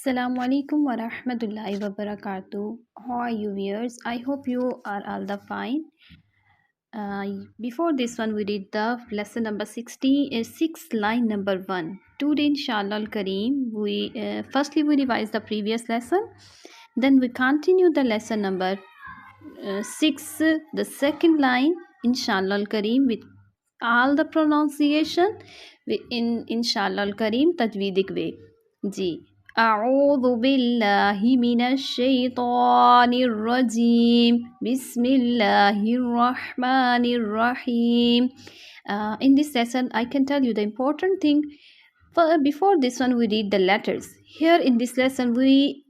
Assalamu alaikum wa rahmatullahi wa barakatuh. How are you viewers? I hope you are all the fine. Before this one, we did the lesson number 66, line number 1. Today, inshallah al-Kareem, firstly we revise the previous lesson. Then we continue the lesson number 6, the second line, inshallah al-Kareem, with all the pronunciation in inshallah al-Kareem tajweedic way. Ji أعوذ بالله من الشيطان الرجيم بسم الله الرحمن الرحيم. In this lesson I can tell you the important thing. Before this one we read the letters. Here in this lesson we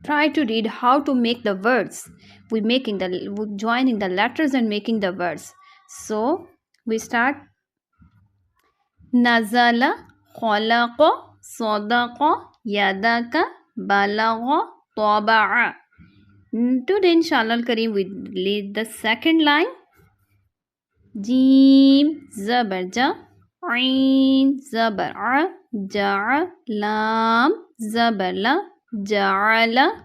try to read how to make the words. We joining the letters and making the words. So we start. Nazala, khalaqa, sadaqa, yadaka, balagha, taba'a. Today inshallah al-Kareem we read the second line. Jim zabar ja, ain zabar a, ja'a, lam zabar la, ja'ala.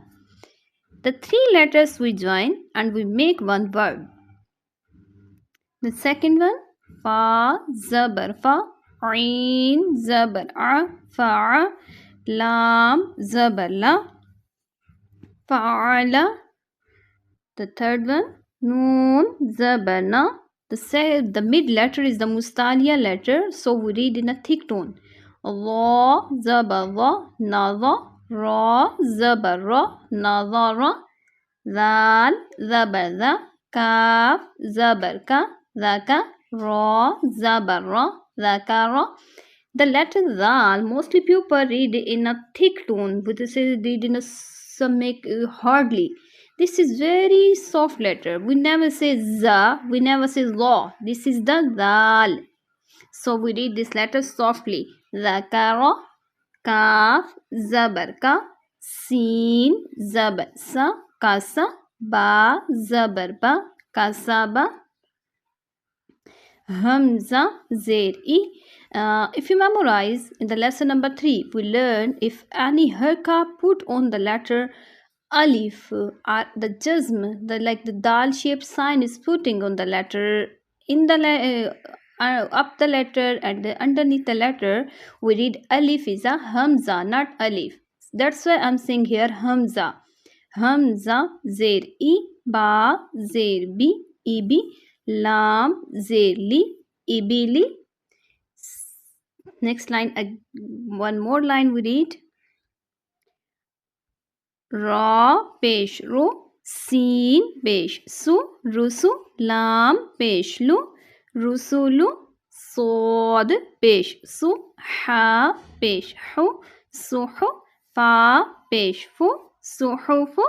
The three letters we join and we make one word. The second one, fa zabar fa, ain zabar a, fa'a, lam zabar la, fa'ala. The third one, noon zabar na. The mid letter is the mustaliya letter, so we read in a thick tone. Ra zabar ra, naza, ra zabar ra, nazara, zal zabar za, kaf zabar ka, zaka, ra zabar ra, zakara. The letter zal mostly people read in a thick tone, but this is read in a some make hardly. This is very soft letter. We never say za, we never say la. This is the zal. So we read this letter softly. Zakara, kaf zabar ka, sin zabar sa, kasa, ba zabar ba, kasaba, hamza zer i. If you memorize in the lesson number 3, we learn if any harka put on the letter alif or the jazm, like the dal shaped sign is putting on the letter in the up the letter and underneath the letter, we read alif is a hamza, not alif. That's why I'm saying here hamza. Hamza zer i, ba zer bi, ibi, lam zer li, ibili. Next line, one more line we read. Ra pesh ru, sin pesh su, rusu, lam pesh lu, rusulu, sod pesh su, ha pesh hu, suhu, fa pesh fu, suhufu,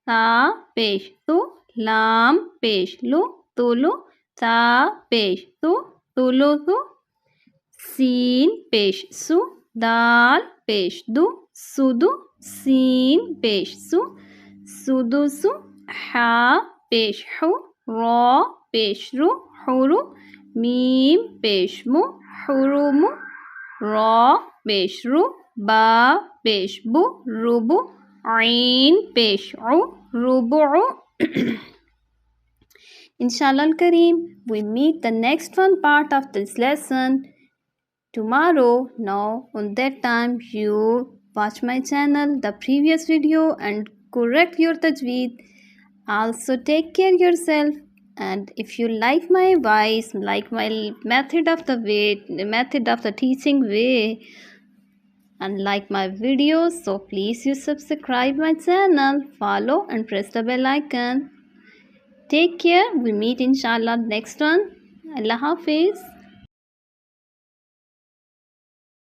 ta pesh tu, lam pesh lu, tulu, ta pesh tu, tulutu, sin pesh su, dal pesh du, sudu, sin pesh su, sudusu, ha pesh hu, ra pesh ru, huru, mim pesh mu, hurumu, ra pesh ru, ba pesh bu, rubu, ain pesh u, rubu'u. Inshallah al-Kareem, we meet the next one part of this lesson tomorrow. Now on that time you watch my channel, the previous video, and correct your tajweed. Also take care yourself, and if you like my voice, like my method of the teaching way, and like my videos, so please you subscribe my channel, follow and press the bell icon. Take care. We meet inshallah next one. Allah Hafiz.